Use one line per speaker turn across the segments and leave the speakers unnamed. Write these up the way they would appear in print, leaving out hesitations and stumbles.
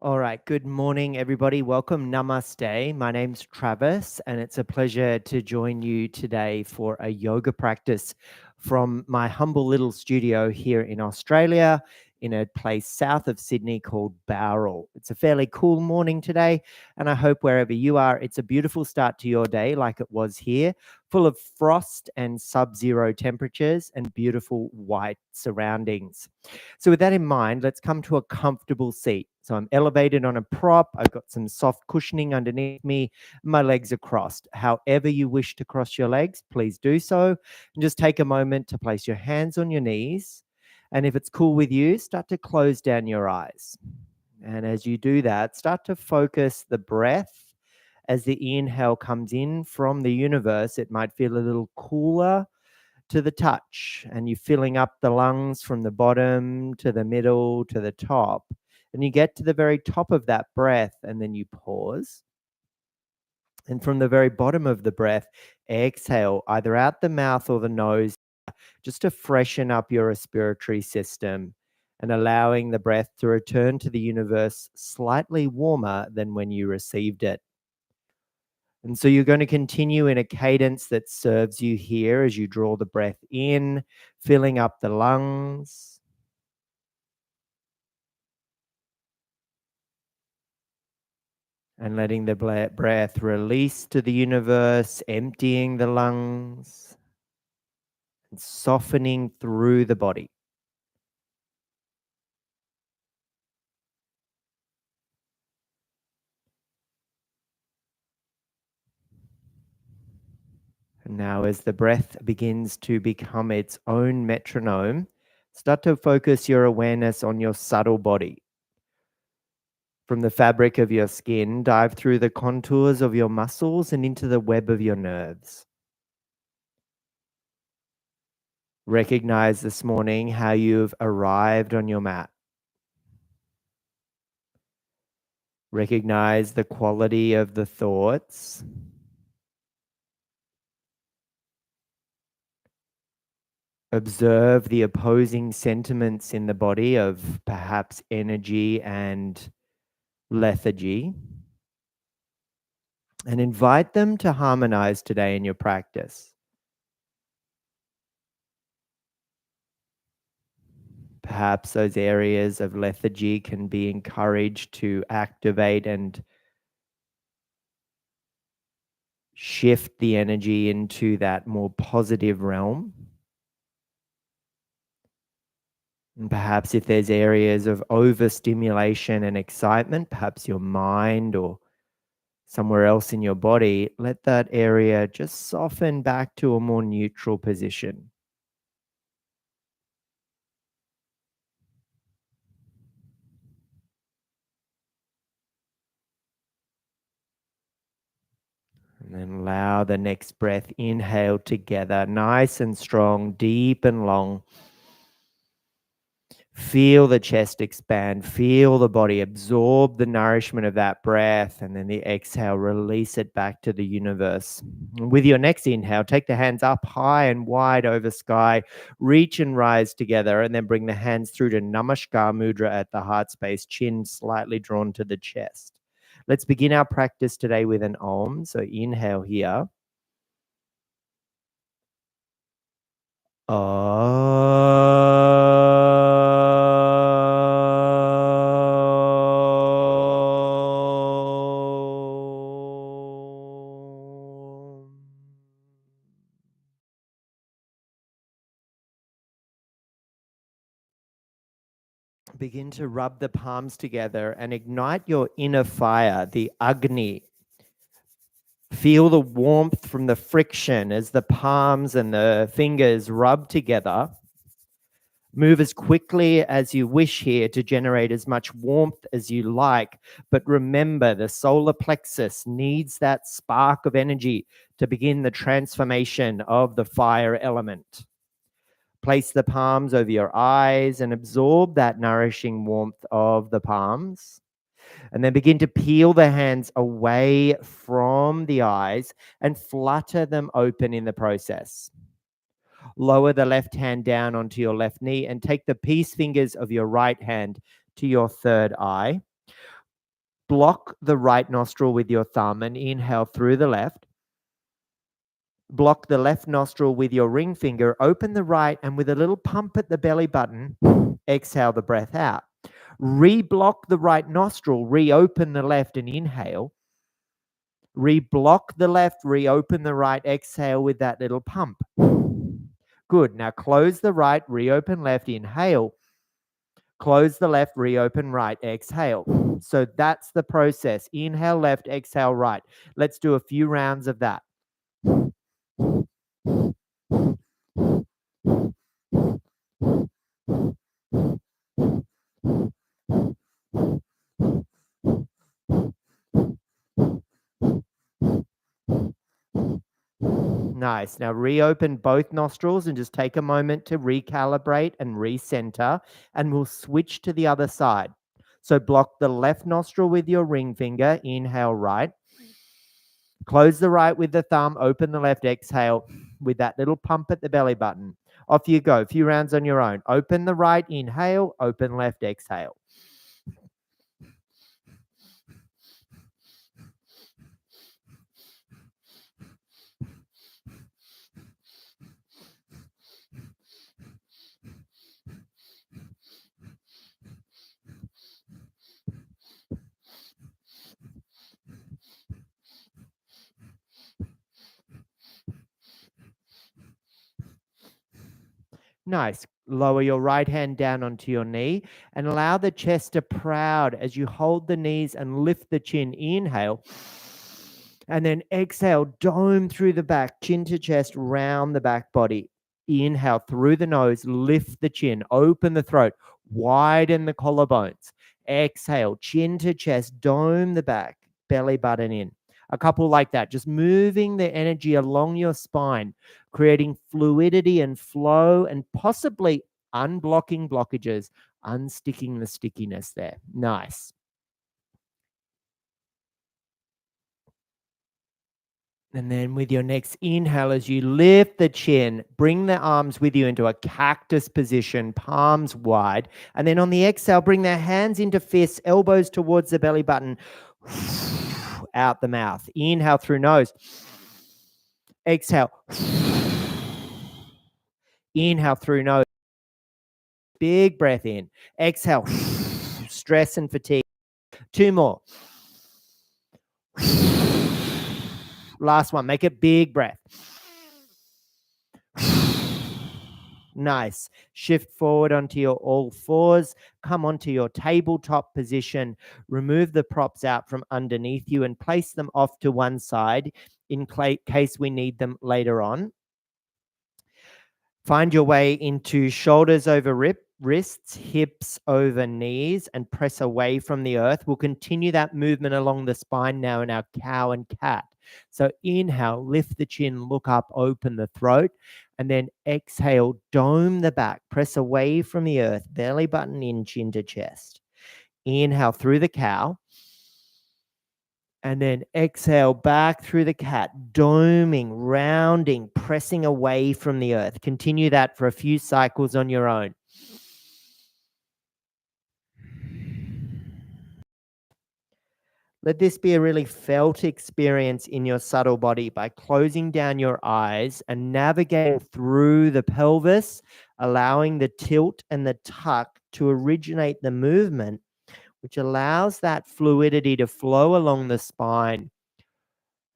All right. Good morning, everybody. Welcome. Namaste. My name's Travis, and it's a pleasure to join you today for a yoga practice from my humble little studio here in Australia in a place south of Sydney called Bowral. It's a fairly cool morning today, and I hope wherever you are, it's a beautiful start to your day like it was here, full of frost and sub-zero temperatures and beautiful white surroundings. So with that in mind, let's come to a comfortable seat. So I'm elevated on a prop. I've got some soft cushioning underneath me. My legs are crossed. However you wish to cross your legs, please do so. And just take a moment to place your hands on your knees. And if it's cool with you, start to close down your eyes. And as you do that, start to focus the breath. As the inhale comes in from the universe, it might feel a little cooler to the touch, and you're filling up the lungs from the bottom to the middle to the top. And you get to the very top of that breath, and then you pause. And from the very bottom of the breath, exhale either out the mouth or the nose, just to freshen up your respiratory system and allowing the breath to return to the universe slightly warmer than when you received it. And so you're going to continue in a cadence that serves you here as you draw the breath in, filling up the lungs. And letting the breath release to the universe, emptying the lungs and softening through the body. And now, as the breath begins to become its own metronome, start to focus your awareness on your subtle body. From the fabric of your skin, dive through the contours of your muscles and into the web of your nerves. Recognize this morning how you've arrived on your mat. Recognize the quality of the thoughts. Observe the opposing sentiments in the body of perhaps energy and lethargy. And invite them to harmonize today in your practice. Perhaps those areas of lethargy can be encouraged to activate and shift the energy into that more positive realm. And perhaps if there's areas of overstimulation and excitement, perhaps your mind or somewhere else in your body, let that area just soften back to a more neutral position. And then allow the next breath, inhale together, nice and strong, deep and long. Feel the chest expand, feel the body absorb the nourishment of that breath, and then the exhale, release it back to the universe. And with your next inhale, take the hands up high and wide over sky, reach and rise together, and then bring the hands through to Namaskar mudra at the heart space, chin slightly drawn to the chest. Let's begin our practice today with an Om. So inhale here. Begin to rub the palms together and ignite your inner fire, the Agni. Feel the warmth from the friction as the palms and the fingers rub together. Move as quickly as you wish here to generate as much warmth as you like. But remember, the solar plexus needs that spark of energy to begin the transformation of the fire element. Place the palms over your eyes and absorb that nourishing warmth of the palms. And then begin to peel the hands away from the eyes and flutter them open in the process. Lower the left hand down onto your left knee and take the peace fingers of your right hand to your third eye. Block the right nostril with your thumb and inhale through the left. Block the left nostril with your ring finger, open the right, and with a little pump at the belly button, exhale the breath out. Reblock the right nostril, reopen the left and inhale. Reblock the left, reopen the right, exhale with that little pump. Good. Now close the right, reopen left, inhale. Close the left, reopen right, exhale. So that's the process. Inhale left, exhale right. Let's do a few rounds of that. Nice. Now reopen both nostrils and just take a moment to recalibrate and recenter, and we'll switch to the other side. So block the left nostril with your ring finger, inhale right. Close the right with the thumb, open the left, exhale with that little pump at the belly button. Off you go. A few rounds on your own. Open the right, inhale, open left, exhale. Nice. Lower your right hand down onto your knee and allow the chest to proud as you hold the knees and lift the chin. Inhale. And then exhale, dome through the back, chin to chest, round the back body. Inhale through the nose, lift the chin, open the throat, widen the collarbones. Exhale, chin to chest, dome the back, belly button in. A couple like that, just moving the energy along your spine, creating fluidity and flow, and possibly unblocking blockages, unsticking the stickiness there. Nice. And then with your next inhale, as you lift the chin, bring the arms with you into a cactus position, palms wide. And then on the exhale, bring the hands into fists, elbows towards the belly button, out the mouth. Inhale through nose. Exhale. Inhale through nose. Big breath in. Exhale. Stress and fatigue. Two more. Last one. Make a big breath. Nice. Shift forward onto your all fours. Come onto your tabletop position. Remove the props out from underneath you and place them off to one side in case we need them later on. Find your way into shoulders over wrists, hips over knees, and press away from the earth. We'll continue that movement along the spine now in our cow and cat. So inhale, lift the chin, look up, open the throat, and then exhale, dome the back, press away from the earth, belly button in, chin to chest. Inhale through the cow. And then exhale back through the cat, doming, rounding, pressing away from the earth. Continue that for a few cycles on your own. Let this be a really felt experience in your subtle body by closing down your eyes and navigating through the pelvis, allowing the tilt and the tuck to originate the movement, which allows that fluidity to flow along the spine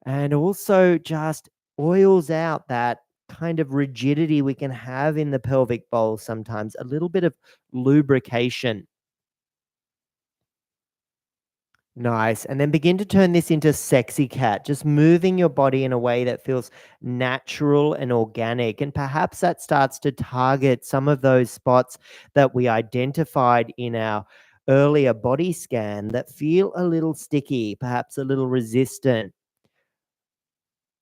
and also just oils out that kind of rigidity we can have in the pelvic bowl sometimes, a little bit of lubrication. Nice. And then begin to turn this into sexy cat, just moving your body in a way that feels natural and organic. And perhaps that starts to target some of those spots that we identified in our earlier body scan that feel a little sticky, perhaps a little resistant.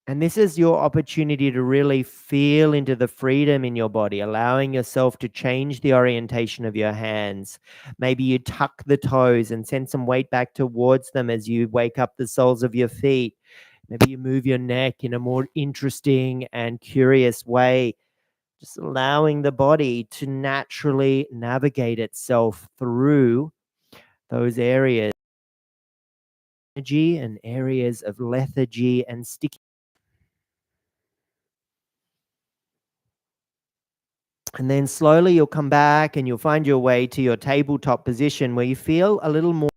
And this is your opportunity to really feel into the freedom in your body, allowing yourself to change the orientation of your hands. Maybe you tuck the toes and send some weight back towards them as you wake up the soles of your feet. Maybe you move your neck in a more interesting and curious way, just allowing the body to naturally navigate itself through those areas. energy and areas of lethargy and sticky. And then slowly you'll come back and you'll find your way to your tabletop position where you feel a little more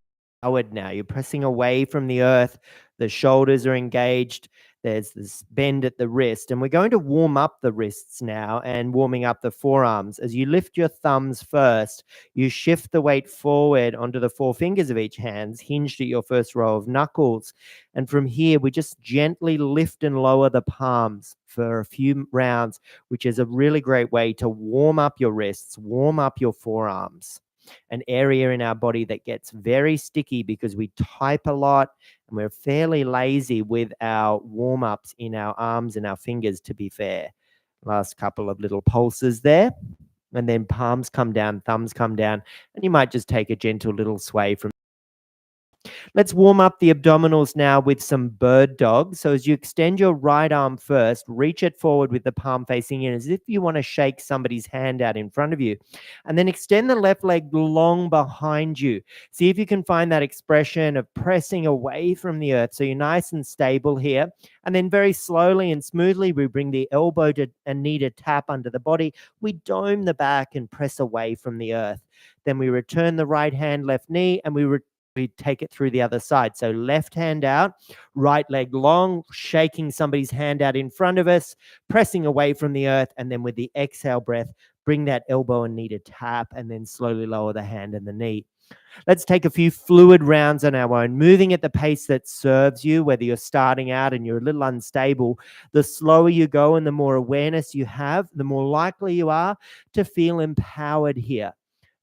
forward now. You're pressing away from the earth. The shoulders are engaged. There's this bend at the wrist. And we're going to warm up the wrists now and warming up the forearms. As you lift your thumbs first, you shift the weight forward onto the four fingers of each hand, hinged at your first row of knuckles. And from here, we just gently lift and lower the palms for a few rounds, which is a really great way to warm up your wrists, warm up your forearms, an area in our body that gets very sticky because we type a lot and we're fairly lazy with our warm-ups in our arms and our fingers, to be fair. Last couple of little pulses there. And then palms come down, thumbs come down, and you might just take a gentle little sway from. Let's warm up the abdominals now with some bird dog. So as you extend your right arm first, reach it forward with the palm facing in as if you want to shake somebody's hand out in front of you. And then extend the left leg long behind you. See if you can find that expression of pressing away from the earth. So you're nice and stable here. And then very slowly and smoothly, we bring the elbow to and knee to tap under the body. We dome the back and press away from the earth. Then we return the right hand, left knee, and we take it through the other side. So left hand out, right leg long, shaking somebody's hand out in front of us, pressing away from the earth. And then with the exhale breath, bring that elbow and knee to tap and then slowly lower the hand and the knee. Let's take a few fluid rounds on our own, moving at the pace that serves you, whether you're starting out and you're a little unstable. The slower you go and the more awareness you have, the more likely you are to feel empowered here.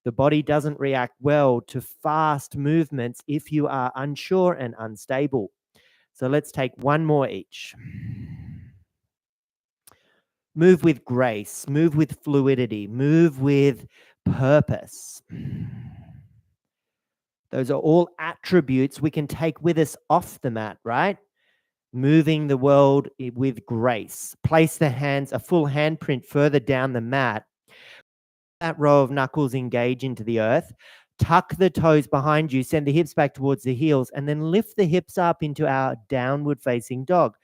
The body doesn't react well to fast movements if you are unsure and unstable. So let's take one more each. Move with grace, move with fluidity, move with purpose. Those are all attributes we can take with us off the mat, right? Moving the world with grace. Place the hands, a full handprint further down the mat. That row of knuckles engage into the earth. Tuck the toes behind you, send the hips back towards the heels, and then lift the hips up into our downward facing dog.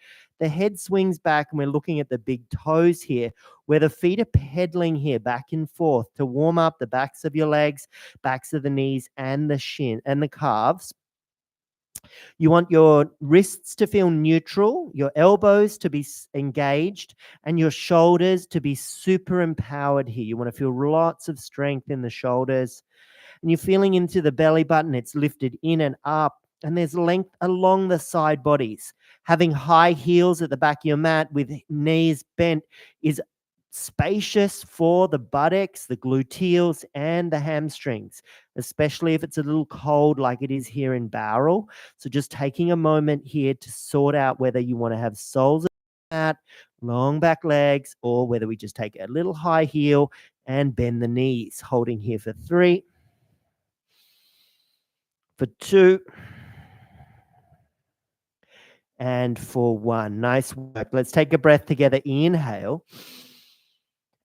The head swings back, and we're looking at the big toes here, where the feet are pedaling here back and forth to warm up the backs of your legs, backs of the knees, and the shin and the calves. You want your wrists to feel neutral, your elbows to be engaged, and your shoulders to be super empowered here. You want to feel lots of strength in the shoulders. And you're feeling into the belly button. It's lifted in and up. And there's length along the side bodies. Having high heels at the back of your mat with knees bent is spacious for the buttocks, the gluteals, and the hamstrings, especially if it's a little cold like it is here in Bowral. So just taking a moment here to sort out whether you want to have soles of the mat, long back legs, or whether we just take a little high heel and bend the knees. Holding here for 3, for 2, and for 1. Nice work. Let's take a breath together. Inhale.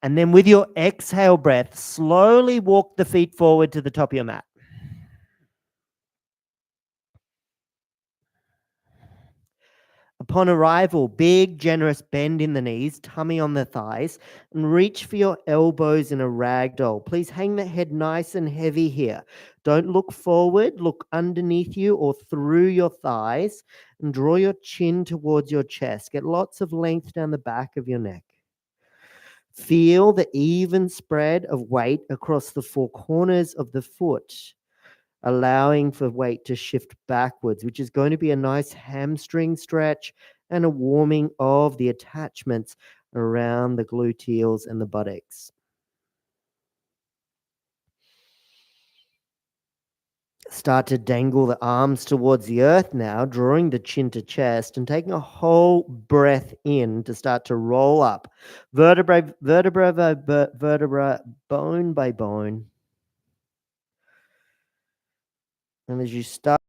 And then with your exhale breath, slowly walk the feet forward to the top of your mat. Upon arrival, big, generous bend in the knees, tummy on the thighs, and reach for your elbows in a ragdoll. Please hang the head nice and heavy here. Don't look forward, look underneath you or through your thighs, and draw your chin towards your chest. Get lots of length down the back of your neck. Feel the even spread of weight across the 4 corners of the foot, allowing for weight to shift backwards, which is going to be a nice hamstring stretch and a warming of the attachments around the gluteals and the buttocks. Start to dangle the arms towards the earth now, drawing the chin to chest and taking a whole breath in to start to roll up vertebra by vertebra, bone by bone. And as you start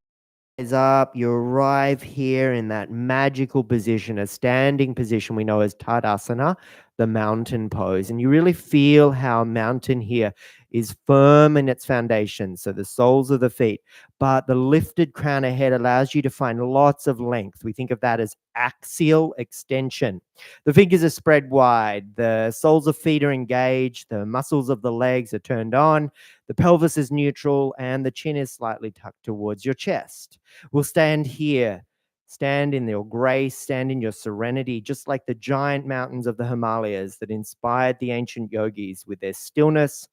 to rise up, you arrive here in that magical position, a standing position we know as Tadasana, the mountain pose. And you really feel how mountain here is firm in its foundation, so the soles of the feet, but the lifted crown of head allows you to find lots of length. We think of that as axial extension. The fingers are spread wide, the soles of feet are engaged, the muscles of the legs are turned on, the pelvis is neutral, and the chin is slightly tucked towards your chest. We'll stand here. Stand in your grace, stand in your serenity, just like the giant mountains of the Himalayas that inspired the ancient yogis with their stillness,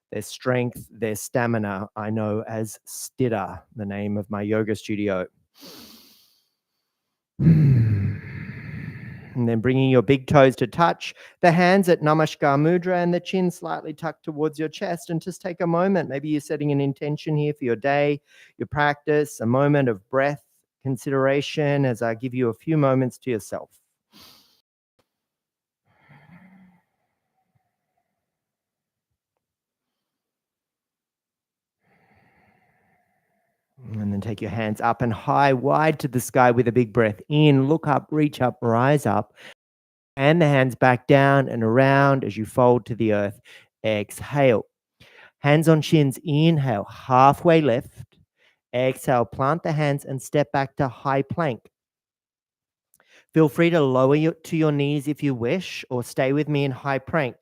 their strength, their stamina. I know as Sthira, the name of my yoga studio. And then bringing your big toes to touch, the hands at Namaskar mudra and the chin slightly tucked towards your chest. And just take a moment. Maybe you're setting an intention here for your day, your practice, a moment of breath consideration as I give you a few moments to yourself. And then take your hands up and high, wide to the sky with a big breath in. Look up, reach up, rise up. And the hands back down and around as you fold to the earth. Exhale. Hands on shins. Inhale, halfway lift. Exhale, plant the hands and step back to high plank. Feel free to lower to your knees if you wish, or stay with me in high plank.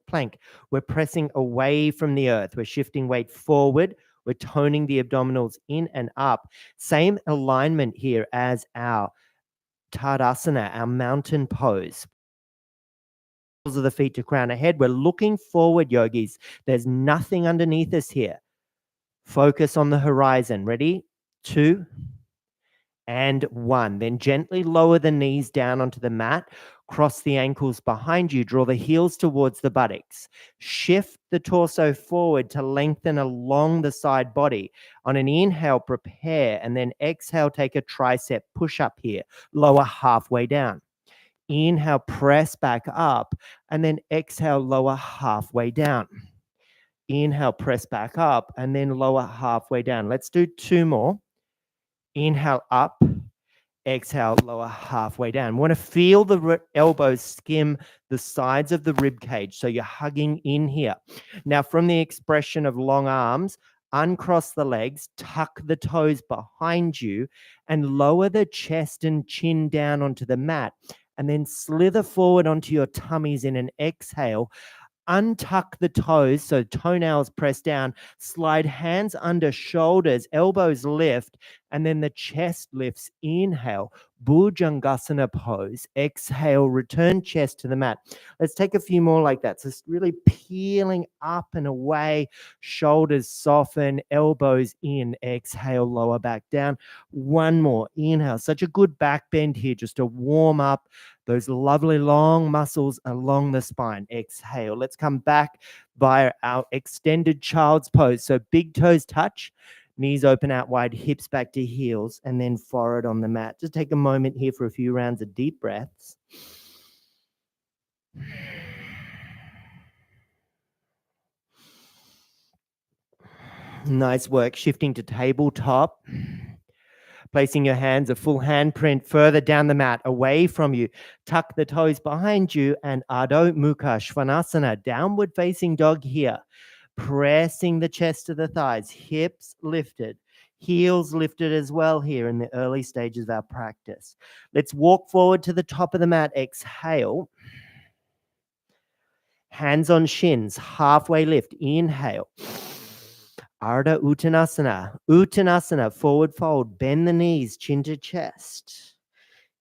We're pressing away from the earth. We're shifting weight forward. We're toning the abdominals in and up. Same alignment here as our Tadasana, our mountain pose. Of the feet to crown ahead. We're looking forward, yogis. There's nothing underneath us here. Focus on the horizon. Ready? 2 and 1. Then gently lower the knees down onto the mat. Cross the ankles behind you. Draw the heels towards the buttocks. Shift the torso forward to lengthen along the side body. On an inhale, prepare, and then exhale, take a tricep push-up here. Lower halfway down. Inhale, press back up, and then exhale, lower halfway down. Inhale, press back up, and then lower halfway down. Let's do 2 more. Inhale up, exhale, lower halfway down. Want to feel the elbows skim the sides of the rib cage, so you're hugging in here. Now, from the expression of long arms, uncross the legs, tuck the toes behind you, and lower the chest and chin down onto the mat, and then slither forward onto your tummies in an exhale. Untuck the toes, so toenails press down, slide hands under shoulders, elbows lift, and then the chest lifts. Inhale, Bhujangasana pose. Exhale, return chest to the mat. Let's take a few more like that. So it's really peeling up and away, shoulders soften, elbows in. Exhale, lower back down. 1 more. Inhale, such a good back bend here just to warm up those lovely long muscles along the spine. Exhale. Let's come back via our extended child's pose. So big toes touch, knees open out wide, hips back to heels, and then forward on the mat. Just take a moment here for a few rounds of deep breaths. Nice work. Shifting to tabletop. Placing your hands, a full handprint further down the mat, away from you. Tuck the toes behind you and Adho Mukha Svanasana, downward facing dog here. Pressing the chest to the thighs, hips lifted, heels lifted as well here in the early stages of our practice. Let's walk forward to the top of the mat. Exhale. Hands on shins, halfway lift. Inhale. Ardha Uttanasana. Uttanasana, forward fold. Bend the knees, chin to chest.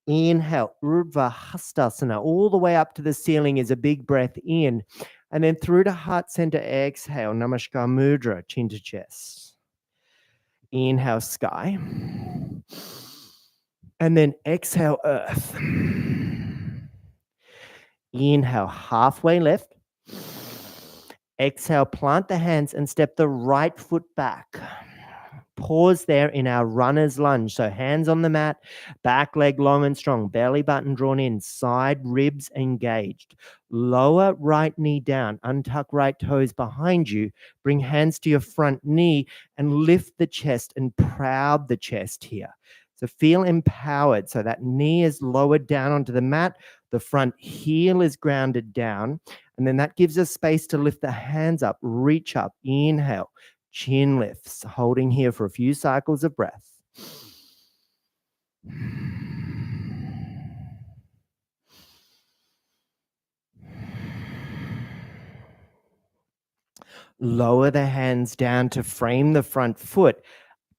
Inhale, Urdhva Hastasana. All the way up to the ceiling is a big breath in. And then through to heart center, exhale, Namaskar Mudra, chin to chest. Inhale, sky. And then exhale, earth. Inhale, halfway lift. Exhale, plant the hands and step the right foot back. Pause there in our runner's lunge. So hands on the mat, back leg long and strong, belly button drawn in, side ribs engaged. Lower right knee down, untuck right toes behind you. Bring hands to your front knee and lift the chest and proud the chest here. So feel empowered. So that knee is lowered down onto the mat. The front heel is grounded down. And then that gives us space to lift the hands up, reach up, inhale, chin lifts, holding here for a few cycles of breath. Lower the hands down to frame the front foot.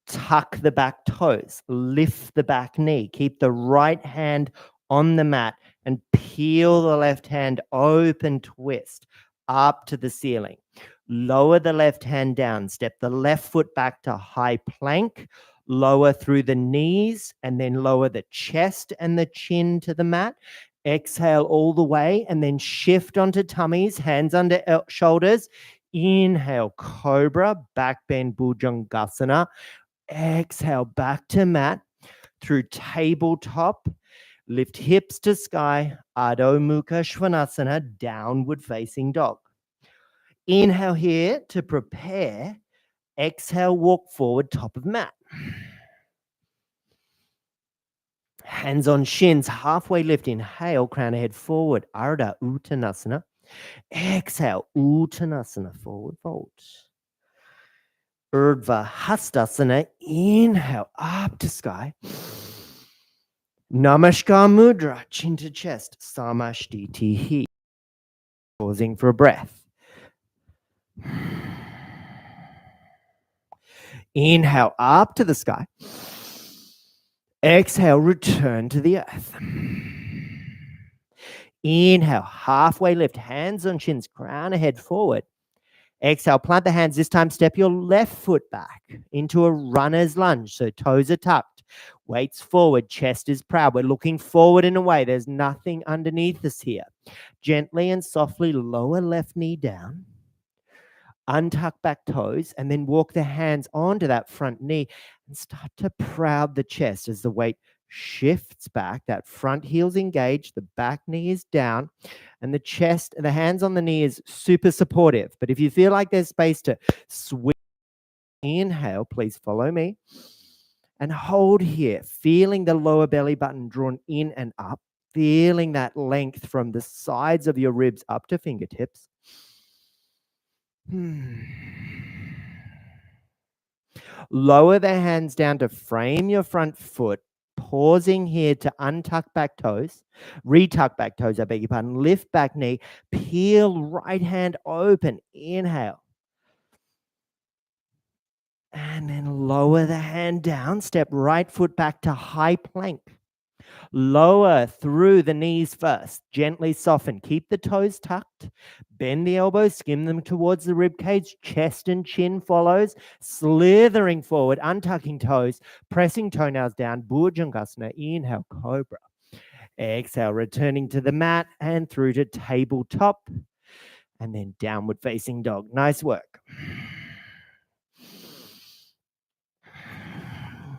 Tuck the back toes, lift the back knee, keep the right hand on the mat and peel the left hand open, twist up to the ceiling. Lower the left hand down, step the left foot back to high plank, lower through the knees and then lower the chest and the chin to the mat. Exhale all the way and then shift onto tummies, hands under shoulders. Inhale, cobra, back bend, bhujangasana. Exhale, back to mat through tabletop. Lift hips to sky, Adho Mukha Svanasana, downward facing dog. Inhale here to prepare. Exhale, walk forward, top of mat. Hands on shins, halfway lift. Inhale, crown ahead forward, Ardha Uttanasana. Exhale, Uttanasana, forward fold. Urdhva Hastasana, inhale, up to sky. Namaskar Mudra, chin to chest, Samashtiti. Pausing for a breath. Inhale, up to the sky. Exhale, return to the earth. Inhale, halfway lift, hands on shins, crown ahead forward. Exhale, plant the hands. This time, step your left foot back into a runner's lunge. So toes are tucked, weights forward, chest is proud. We're looking forward in a way. There's nothing underneath us here. Gently and softly lower left knee down. Untuck back toes and then walk the hands onto that front knee and start to proud the chest as the weight shifts back. That front heel's engaged, the back knee is down, and the chest, the hands on the knee is super supportive. But if you feel like there's space to swing, inhale, please follow me. And hold here, feeling the lower belly button drawn in and up, feeling that length from the sides of your ribs up to fingertips. Lower the hands down to frame your front foot, pausing here to untuck back toes, retuck back toes, I beg your pardon, lift back knee, peel right hand open, inhale. And then lower the hand down, step right foot back to high plank. Lower through the knees first. Gently soften. Keep the toes tucked. Bend the elbows. Skim them towards the rib cage. Chest and chin follows. Slithering forward. Untucking toes. Pressing toenails down. Bhujangasana. Inhale. Cobra. Exhale. Returning to the mat and through to tabletop. And then downward facing dog. Nice work.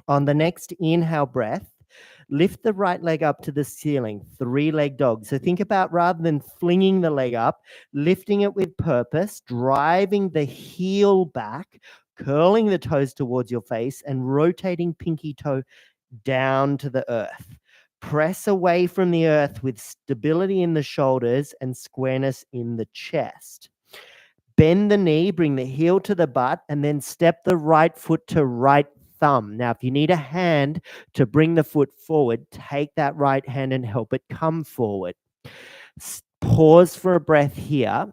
On the next inhale breath, lift the right leg up to the ceiling, three-leg dog. So think about, rather than flinging the leg up, lifting it with purpose, driving the heel back, curling the toes towards your face, and rotating pinky toe down to the earth. Press away from the earth with stability in the shoulders and squareness in the chest. Bend the knee, bring the heel to the butt, and then step the right foot to right thumb. Now, if you need a hand to bring the foot forward, take that right hand and help it come forward. Pause for a breath here.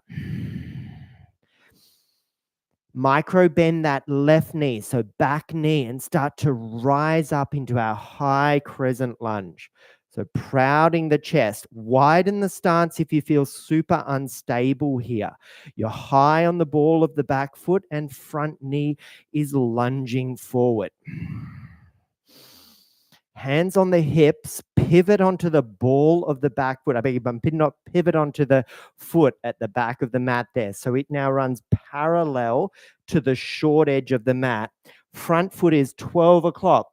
Micro bend that left knee, so back knee, and start to rise up into our high crescent lunge. So prouding the chest, widen the stance if you feel super unstable here. You're high on the ball of the back foot and front knee is lunging forward. Hands on the hips, pivot onto the ball of the back foot. I beg your pardon, not pivot onto the foot at the back of the mat there. So it now runs parallel to the short edge of the mat. Front foot is 12 o'clock.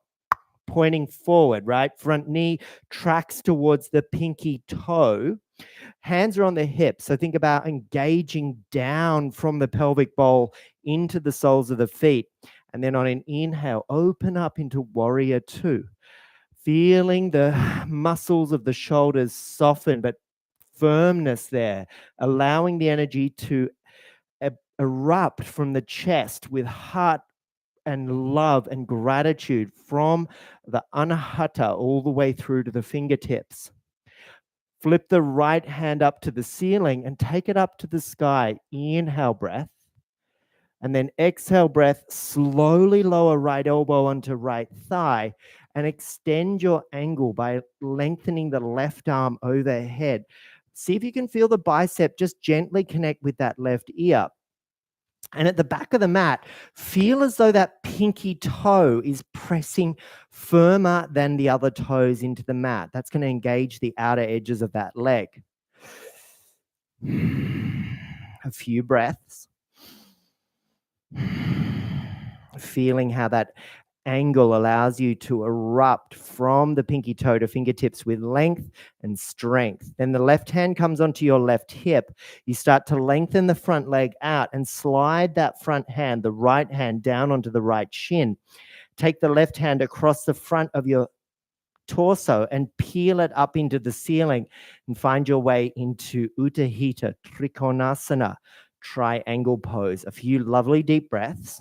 Pointing forward, right? Front knee tracks towards the pinky toe. Hands are on the hips. So think about engaging down from the pelvic bowl into the soles of the feet. And then on an inhale, open up into warrior two. feeling the muscles of the shoulders soften, but firmness there, allowing the energy to erupt from the chest with heart and love and gratitude from the anahata all the way through to the fingertips. Flip the right hand up to the ceiling and take it up to the sky. Inhale breath. And then exhale breath, slowly lower right elbow onto right thigh and extend your angle by lengthening the left arm overhead. See if you can feel the bicep just gently connect with that left ear. And at the back of the mat, feel as though that pinky toe is pressing firmer than the other toes into the mat. That's going to engage the outer edges of that leg. A few breaths. Feeling how that angle allows you to erupt from the pinky toe to fingertips with length and strength. Then the left hand comes onto your left hip. You start to lengthen the front leg out and slide that front hand, the right hand, down onto the right shin. Take the left hand across the front of your torso and peel it up into the ceiling and find your way into Utthita Trikonasana, triangle pose. A few lovely deep breaths.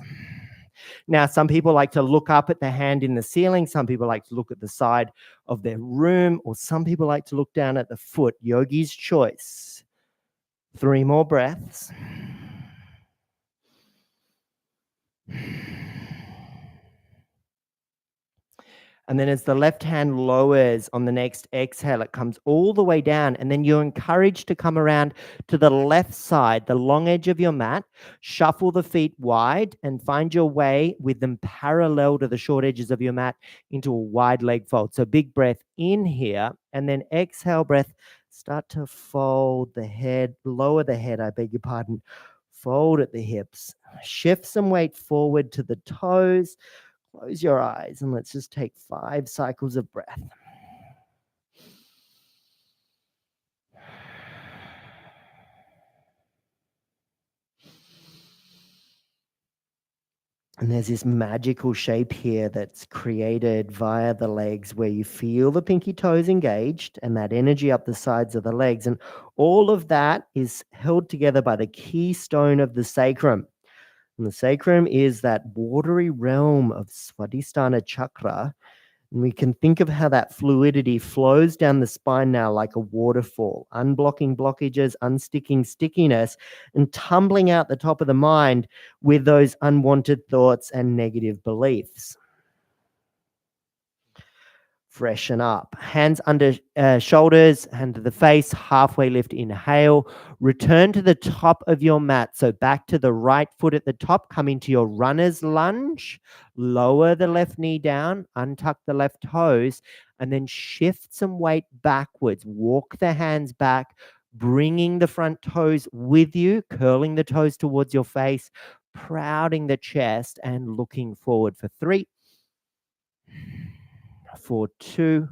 Now, some people like to look up at the hand in the ceiling. Some people like to look at the side of their room, or some people like to look down at the foot. Yogi's choice. 3 more breaths. And then as the left hand lowers on the next exhale, it comes all the way down. And then you're encouraged to come around to the left side, the long edge of your mat, shuffle the feet wide and find your way with them parallel to the short edges of your mat into a wide leg fold. So big breath in here, and then exhale breath, start to fold the head, lower the head, I beg your pardon, fold at the hips, shift some weight forward to the toes. Close your eyes and let's just take 5 cycles of breath. And there's this magical shape here that's created via the legs where you feel the pinky toes engaged and that energy up the sides of the legs. And all of that is held together by the keystone of the sacrum. And the sacrum is that watery realm of Swadhisthana chakra. And we can think of how that fluidity flows down the spine now like a waterfall, unblocking blockages, unsticking stickiness, and tumbling out the top of the mind with those unwanted thoughts and negative beliefs. Freshen up. Hands under shoulders, hand to the face, halfway lift, inhale. Return to the top of your mat. So back to the right foot at the top. Come into your runner's lunge. Lower the left knee down. Untuck the left toes. And then shift some weight backwards. Walk the hands back, bringing the front toes with you, curling the toes towards your face, prouding the chest, and looking forward for 3, for 2,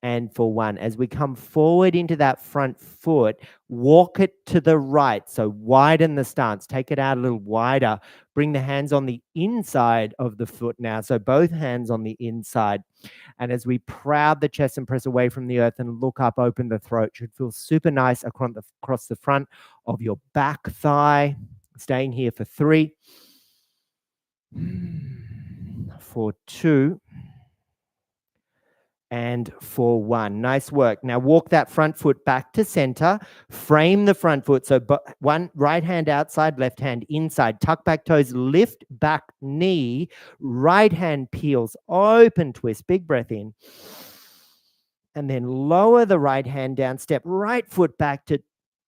and for 1. As we come forward into that front foot, walk it to the right. So widen the stance. Take it out a little wider. Bring the hands on the inside of the foot now. So both hands on the inside. And as we proud the chest and press away from the earth and look up, open the throat. Should feel super nice across the front of your back thigh. Staying here for 3, for 2, and for 1. Nice work. Now walk that front foot back to center. Frame the front foot. So one right hand outside, left hand inside. Tuck back toes, lift back knee. Right hand peels, open twist. Big breath in. And then lower the right hand down. Step right foot back to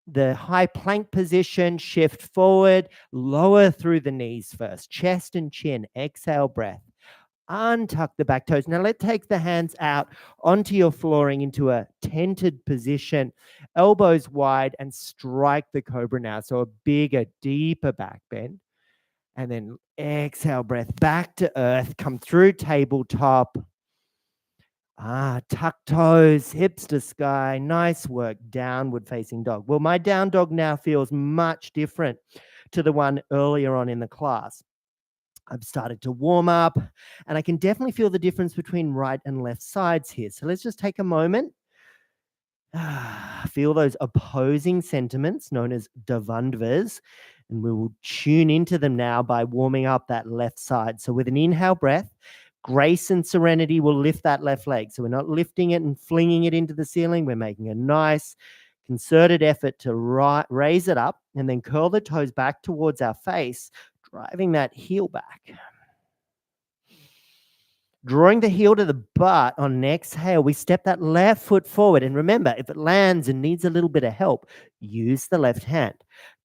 the high plank position. Shift forward. Lower through the knees first. Chest and chin. Exhale breath. Untuck the back toes. Now let's take the hands out onto your flooring into a tented position, elbows wide, and strike the cobra now. So a bigger, deeper back bend. And then exhale breath back to earth. Come through tabletop. Tuck toes, hips to sky. Nice work. Downward facing dog. Well, my down dog now feels much different to the one earlier on in the class. I've started to warm up, and I can definitely feel the difference between right and left sides here. So let's just take a moment. Feel those opposing sentiments known as dvandvas, and we will tune into them now by warming up that left side. So with an inhale breath, grace and serenity will lift that left leg. So we're not lifting it and flinging it into the ceiling. We're making a nice concerted effort to raise it up and then curl the toes back towards our face, driving that heel back. Drawing the heel to the butt on an exhale, we step that left foot forward. And remember, if it lands and needs a little bit of help, use the left hand.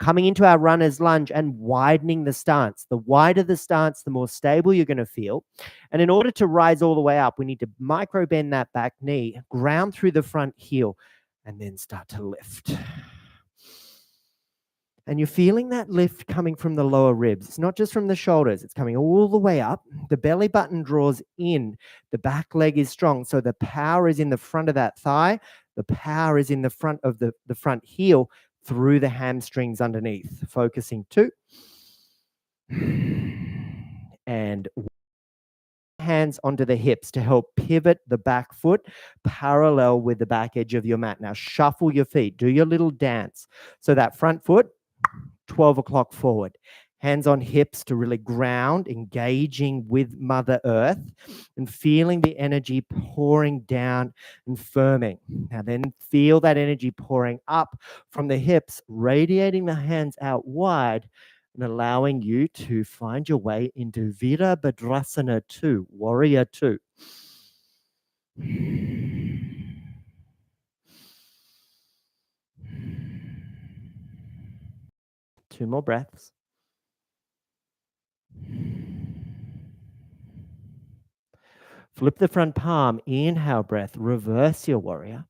Coming into our runner's lunge and widening the stance. The wider the stance, the more stable you're going to feel. And in order to rise all the way up, we need to micro bend that back knee, ground through the front heel, and then start to lift. And you're feeling that lift coming from the lower ribs. It's not just from the shoulders. It's coming all the way up. The belly button draws in. The back leg is strong. So the power is in the front of that thigh. The power is in the front of the front heel through the hamstrings underneath. Focusing 2. And hands onto the hips to help pivot the back foot parallel with the back edge of your mat. Now shuffle your feet. Do your little dance. So that front foot, 12 o'clock forward. Hands on hips to really ground, engaging with Mother Earth and feeling the energy pouring down and firming. Now then feel that energy pouring up from the hips, radiating the hands out wide and allowing you to find your way into Virabhadrasana 2, Warrior 2. 2 more breaths. Flip the front palm, inhale breath, reverse your warrior.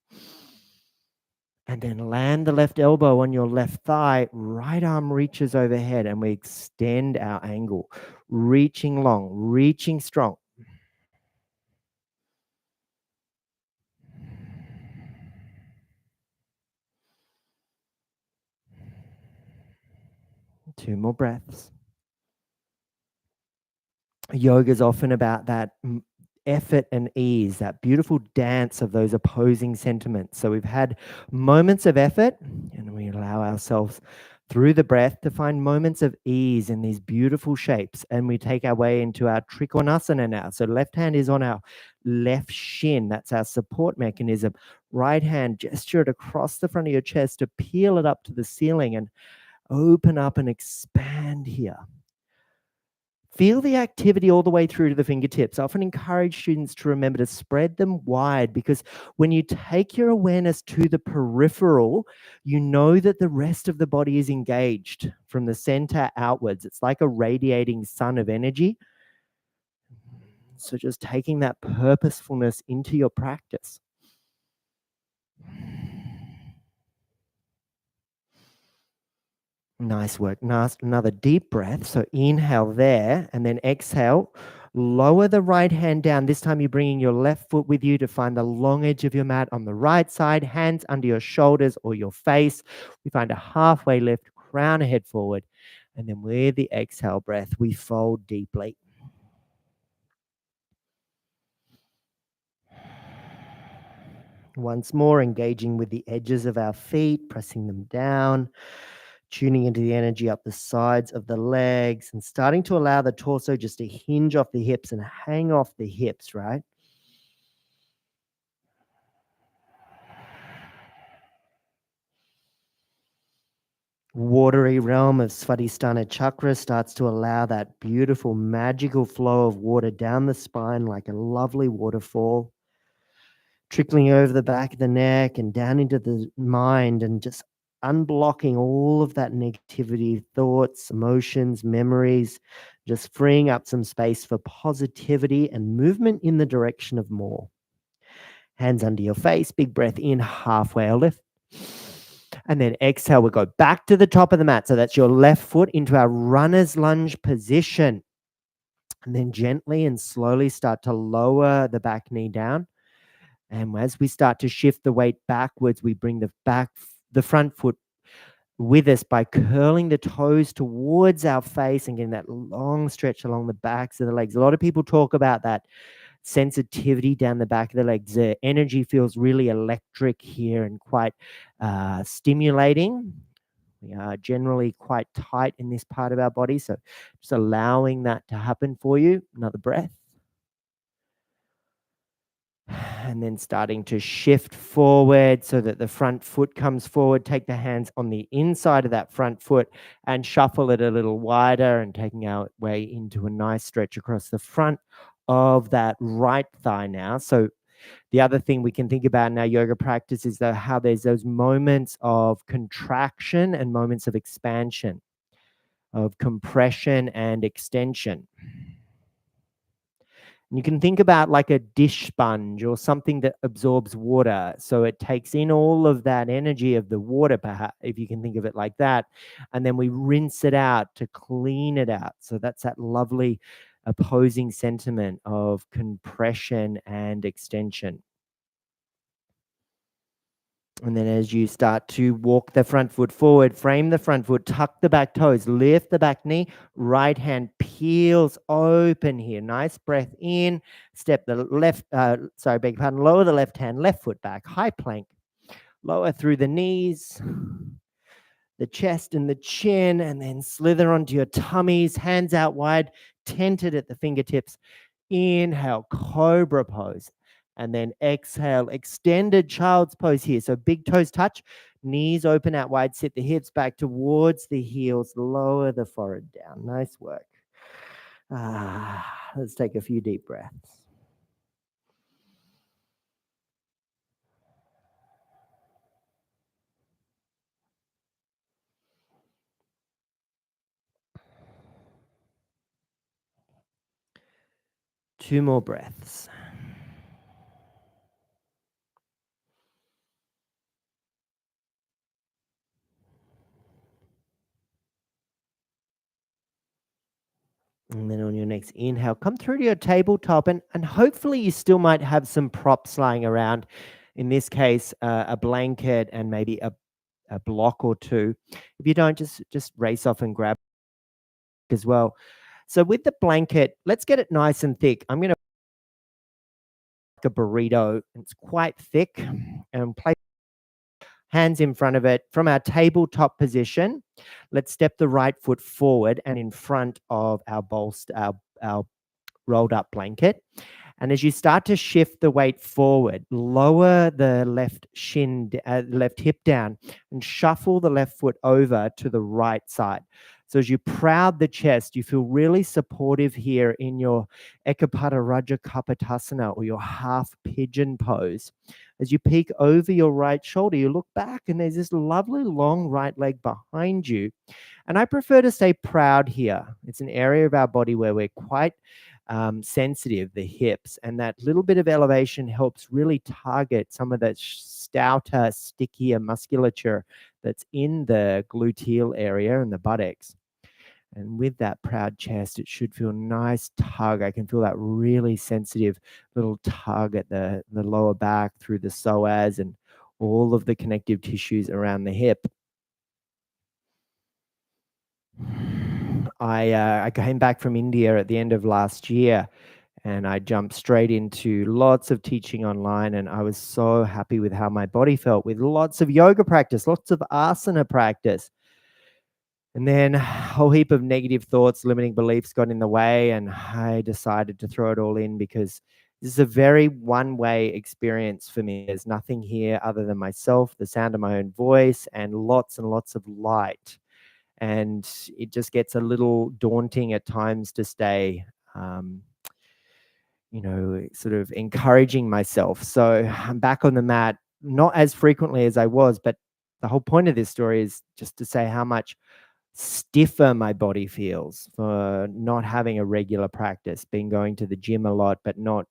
And then land the left elbow on your left thigh, right arm reaches overhead, and we extend our angle, reaching long, reaching strong. Two more breaths. Yoga is often about that effort and ease, that beautiful dance of those opposing sentiments. So we've had moments of effort, and we allow ourselves through the breath to find moments of ease in these beautiful shapes. And we take our way into our Trikonasana now. So left hand is on our left shin. That's our support mechanism. Right hand, gesture it across the front of your chest to peel it up to the ceiling and open up and expand here. Feel the activity all the way through to the fingertips. I often encourage students to remember to spread them wide, because when you take your awareness to the peripheral, you know that the rest of the body is engaged from the center outwards. It's like a radiating sun of energy. So just taking that purposefulness into your practice. Nice work. Nice. Another deep breath. So inhale there and then exhale. Lower the right hand down. This time you're bringing your left foot with you to find the long edge of your mat on the right side, hands under your shoulders or your face. We find a halfway lift, crown head forward. And then with the exhale breath, we fold deeply. Once more, engaging with the edges of our feet, pressing them down. Tuning into the energy up the sides of the legs and starting to allow the torso just to hinge off the hips and hang off the hips, right? Watery realm of Svadhisthana chakra starts to allow that beautiful magical flow of water down the spine like a lovely waterfall, trickling over the back of the neck and down into the mind and just unblocking all of that negativity, thoughts, emotions, memories, just freeing up some space for positivity and movement in the direction of more. Hands under your face, big breath in, halfway lift. And then exhale, we'll go back to the top of the mat. So that's your left foot into our runner's lunge position. And then gently and slowly start to lower the back knee down. And as we start to shift the weight backwards, we bring the front foot with us by curling the toes towards our face and getting that long stretch along the backs of the legs. A lot of people talk about that sensitivity down the back of the legs. The energy feels really electric here and quite stimulating. We are generally quite tight in this part of our body, so just allowing that to happen for you. Another breath. And then starting to shift forward so that the front foot comes forward. Take the hands on the inside of that front foot and shuffle it a little wider, and taking our way into a nice stretch across the front of that right thigh now. So the other thing we can think about in our yoga practice is how there's those moments of contraction and moments of expansion, of compression and extension. And you can think about like a dish sponge or something that absorbs water. So it takes in all of that energy of the water, perhaps, if you can think of it like that. And then we rinse it out to clean it out. So that's that lovely opposing sentiment of compression and extension. And then as you start to walk the front foot forward, frame the front foot, tuck the back toes, lift the back knee, right hand peels open here. Nice breath in, step the left, beg your pardon, lower the left hand, left foot back, high plank, lower through the knees, the chest and the chin, and then slither onto your tummies, hands out wide, tented at the fingertips. Inhale, cobra pose. And then exhale, extended child's pose here. So big toes touch, knees open out wide, sit the hips back towards the heels, lower the forehead down. Nice work. Let's take a few deep breaths. Two more breaths. And then on your next inhale, come through to your tabletop, and hopefully you still might have some props lying around. In this case, a blanket and maybe a block or two. If you don't, just race off and grab as well. So with the blanket, let's get it nice and thick. I'm going to make a burrito. It's quite thick, and place hands in front of it from our tabletop position. Let's step the right foot forward and in front of our bolster, our rolled up blanket. And as you start to shift the weight forward, lower the left left hip down, and shuffle the left foot over to the right side. So as you proud the chest, you feel really supportive here in your Ekapada Raja Kapotasana, or your half pigeon pose. As you peek over your right shoulder, you look back and there's this lovely long right leg behind you. And I prefer to stay proud here. It's an area of our body where we're quite sensitive, the hips, and that little bit of elevation helps really target some of that stouter, stickier musculature that's in the gluteal area and the buttocks. And with that proud chest, it should feel nice tug. I can feel that really sensitive little tug at the lower back through the psoas and all of the connective tissues around the hip. I came back from India at the end of last year, and I jumped straight into lots of teaching online, and I was so happy with how my body felt, with lots of yoga practice, lots of asana practice. And then a whole heap of negative thoughts, limiting beliefs got in the way, and I decided to throw it all in because this is a very one-way experience for me. There's nothing here other than myself, the sound of my own voice, and lots of light. And it just gets a little daunting at times to stay, sort of encouraging myself. So I'm back on the mat, not as frequently as I was, but the whole point of this story is just to say how much stiffer my body feels for not having a regular practice, been going to the gym a lot, but no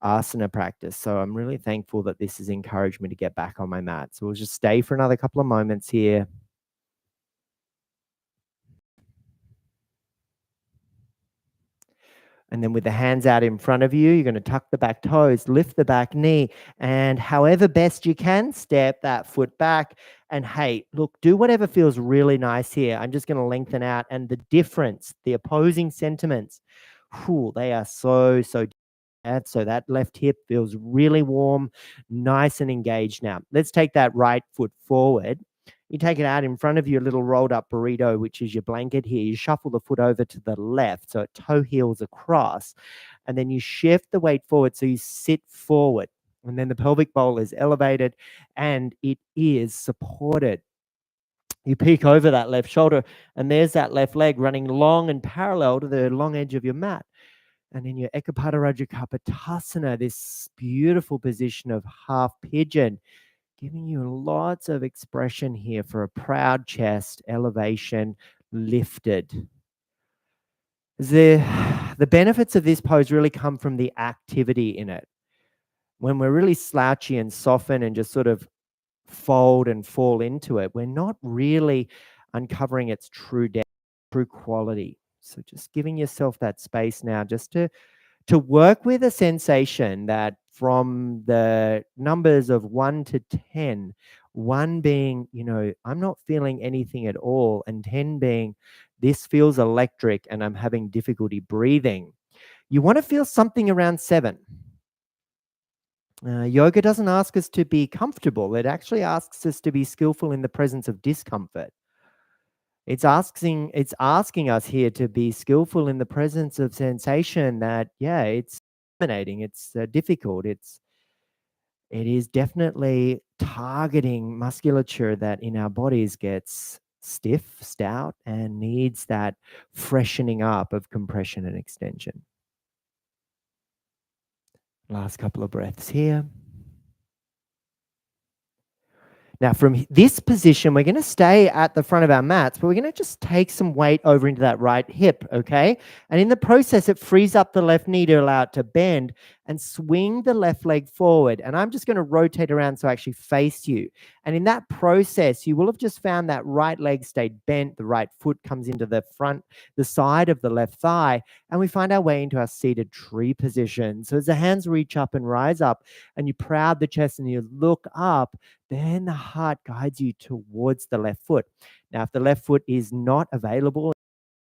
asana practice. So I'm really thankful that this has encouraged me to get back on my mat. So we'll just stay for another couple of moments here. And then with the hands out in front of you, you're going to tuck the back toes, lift the back knee, and however best you can, step that foot back. And hey, look, do whatever feels really nice here. I'm just going to lengthen out. And the difference, the opposing sentiments, whew, they are so so that left hip feels really warm, nice and engaged now. Let's take that right foot forward. You take it out in front of your little rolled up burrito, which is your blanket here. You shuffle the foot over to the left, so it toe heels across, and then you shift the weight forward so you sit forward. And then the pelvic bowl is elevated and it is supported. You peek over that left shoulder, and there's that left leg running long and parallel to the long edge of your mat. And in your Ekapada Rajakapatasana, this beautiful position of half pigeon, giving you lots of expression here for a proud chest, elevation, lifted. The benefits of this pose really come from the activity in it. When we're really slouchy and soften and just sort of fold and fall into it, we're not really uncovering its true depth, true quality. So just giving yourself that space now just to work with a sensation that from the numbers of 1 to 10, 1 being, I'm not feeling anything at all, and 10 being, this feels electric and I'm having difficulty breathing. You want to feel something around 7. Yoga doesn't ask us to be comfortable. It actually asks us to be skillful in the presence of discomfort. It's asking us here to be skillful in the presence of sensation that, yeah, it's dominating, it's difficult, it is definitely targeting musculature that in our bodies gets stiff, stout, and needs that freshening up of compression and extension. Last couple of breaths here. Now, from this position, we're going to stay at the front of our mats, but we're going to just take some weight over into that right hip, okay? And in the process, it frees up the left knee to allow it to bend and swing the left leg forward. And I'm just going to rotate around so I actually face you. And in that process, you will have just found that right leg stayed bent, the right foot comes into the front, the side of the left thigh, and we find our way into our seated tree position. So as the hands reach up and rise up, and you proud the chest and you look up, then the heart guides you towards the left foot. Now, if the left foot is not available,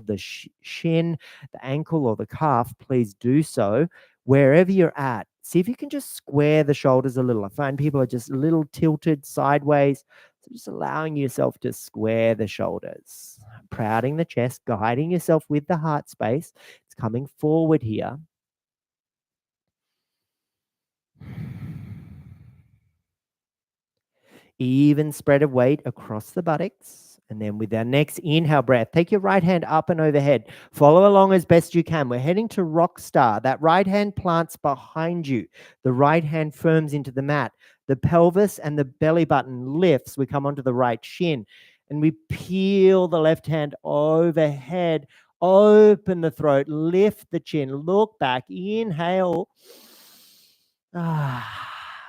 the shin, the ankle, or the calf, please do so. Wherever you're at, see if you can just square the shoulders a little. I find people are just a little tilted sideways. So just allowing yourself to square the shoulders, prouding the chest, guiding yourself with the heart space. It's coming forward here. Even spread of weight across the buttocks. And then with our next inhale breath, take your right hand up and overhead. Follow along as best you can. We're heading to rock star. That right hand plants behind you. The right hand firms into the mat. The pelvis and the belly button lifts. We come onto the right shin. And we peel the left hand overhead. Open the throat. Lift the chin. Look back. Inhale.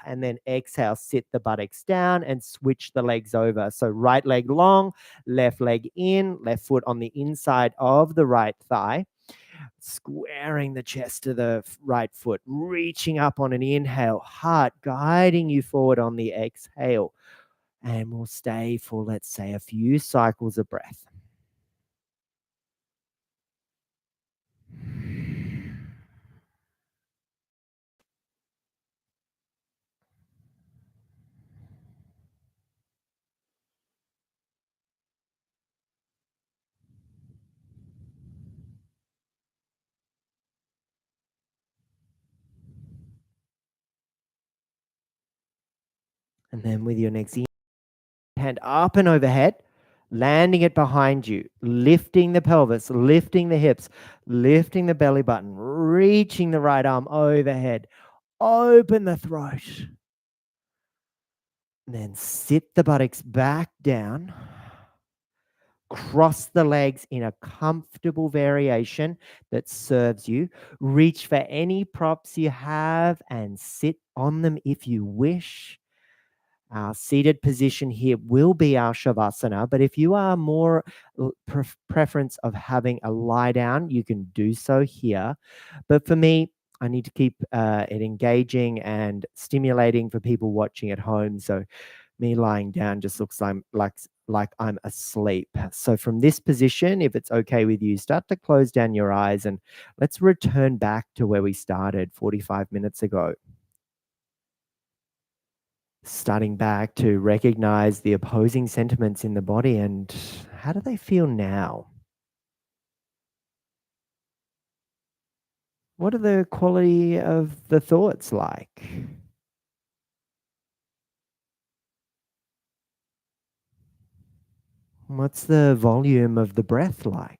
And then exhale, sit the buttocks down and switch the legs over. So right leg long, left leg in, left foot on the inside of the right thigh, squaring the chest to the right foot, reaching up on an inhale, heart guiding you forward on the exhale. And we'll stay for, let's say, a few cycles of breath. And then with your next hand up and overhead, landing it behind you, lifting the pelvis, lifting the hips, lifting the belly button, reaching the right arm overhead, open the throat. And then sit the buttocks back down, cross the legs in a comfortable variation that serves you. Reach for any props you have and sit on them if you wish. Our seated position here will be our Shavasana, but if you are more preference of having a lie down, you can do so here. But for me, I need to keep it engaging and stimulating for people watching at home. So me lying down just looks like I'm asleep. So from this position, if it's okay with you, start to close down your eyes and let's return back to where we started 45 minutes ago. Starting back to recognize the opposing sentiments in the body and how do they feel now? What are the quality of the thoughts like? What's the volume of the breath like?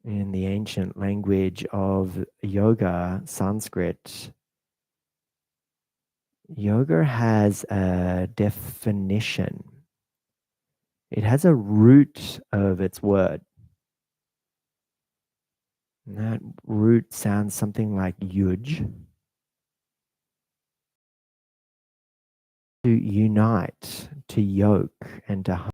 In the ancient language of yoga, Sanskrit, yoga has a definition. It has a root of its word. And that root sounds something like yuj. To unite, to yoke, and to.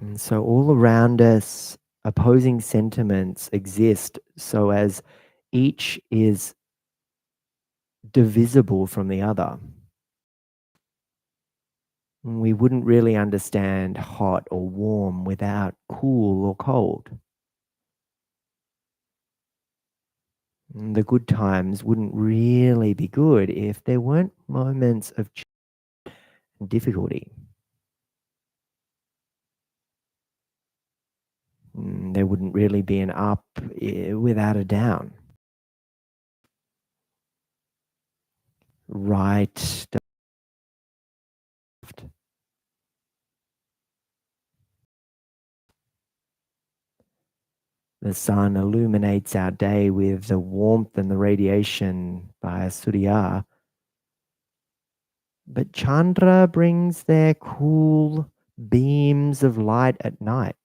And so all around us, opposing sentiments exist so as each is divisible from the other. We wouldn't really understand hot or warm without cool or cold. And the good times wouldn't really be good if there weren't moments of difficulty. There wouldn't really be an up without a down. Right, left. The sun illuminates our day with the warmth and the radiation by Surya. But Chandra brings their cool beams of light at night.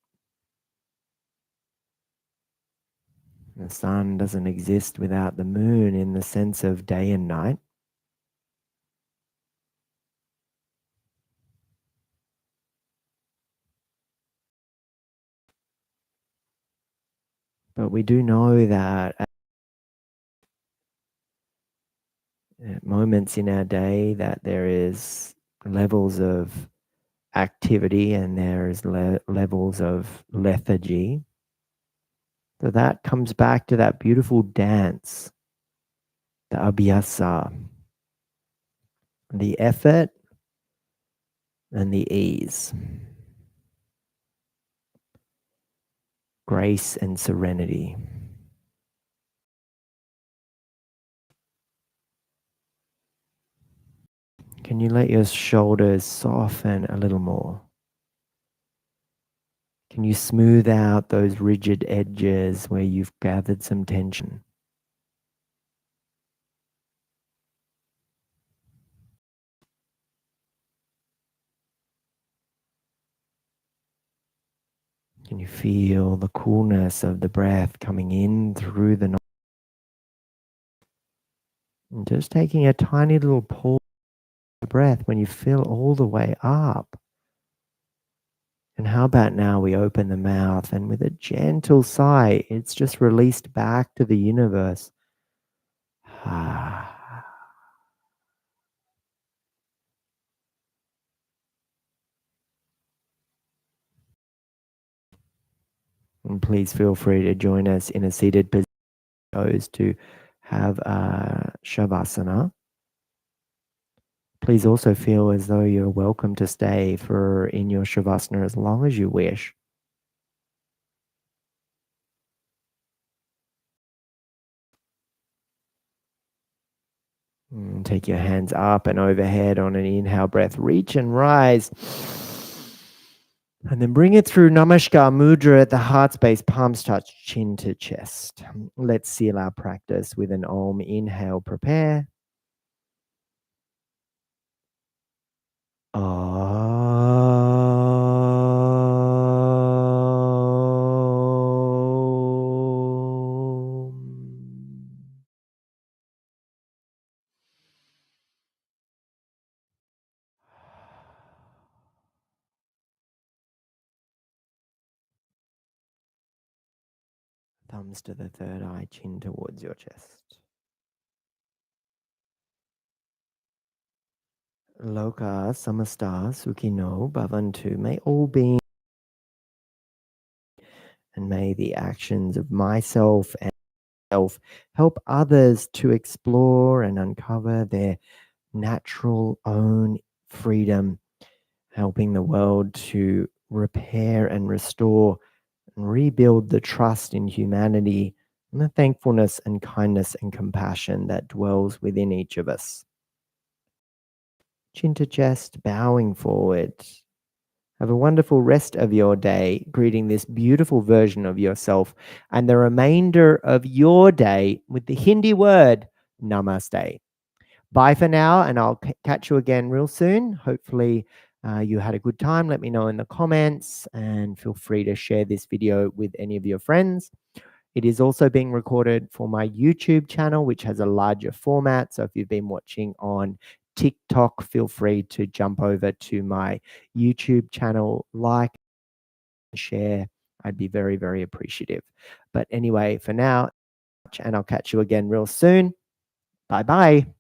The sun doesn't exist without the moon in the sense of day and night. But we do know that at moments in our day that there is levels of activity and there is levels of lethargy. So that comes back to that beautiful dance, the abhyasa, the effort and the ease, grace and serenity. Can you let your shoulders soften a little more? Can you smooth out those rigid edges where you've gathered some tension? Can you feel the coolness of the breath coming in through the nose? And just taking a tiny little pause of the breath when you feel all the way up. And how about now we open the mouth and with a gentle sigh, it's just released back to the universe. And please feel free to join us in a seated position to have a Shavasana. Please also feel as though you're welcome to stay for in your Shavasana as long as you wish. Take your hands up and overhead on an inhale breath. Reach and rise. And then bring it through Namaskar Mudra at the heart space, palms touch, chin to chest. Let's seal our practice with an Om. Inhale, prepare. Om. Thumbs to the third eye, chin towards your chest. Loka samasta sukhino bhavantu. May all beings and may the actions of myself and self help others to explore and uncover their natural own freedom, helping the world to repair and restore and rebuild the trust in humanity and the thankfulness and kindness and compassion that dwells within each of us. Chin to chest, bowing forward. Have a wonderful rest of your day, greeting this beautiful version of yourself and the remainder of your day with the Hindi word Namaste. Bye for now, and I'll catch you again real soon. Hopefully, you had a good time. Let me know in the comments, and feel free to share this video with any of your friends. It is also being recorded for my YouTube channel, which has a larger format. So if you've been watching on TikTok, feel free to jump over to my YouTube channel, like, share. I'd be very, very appreciative. But anyway, for now, and I'll catch you again real soon. Bye bye.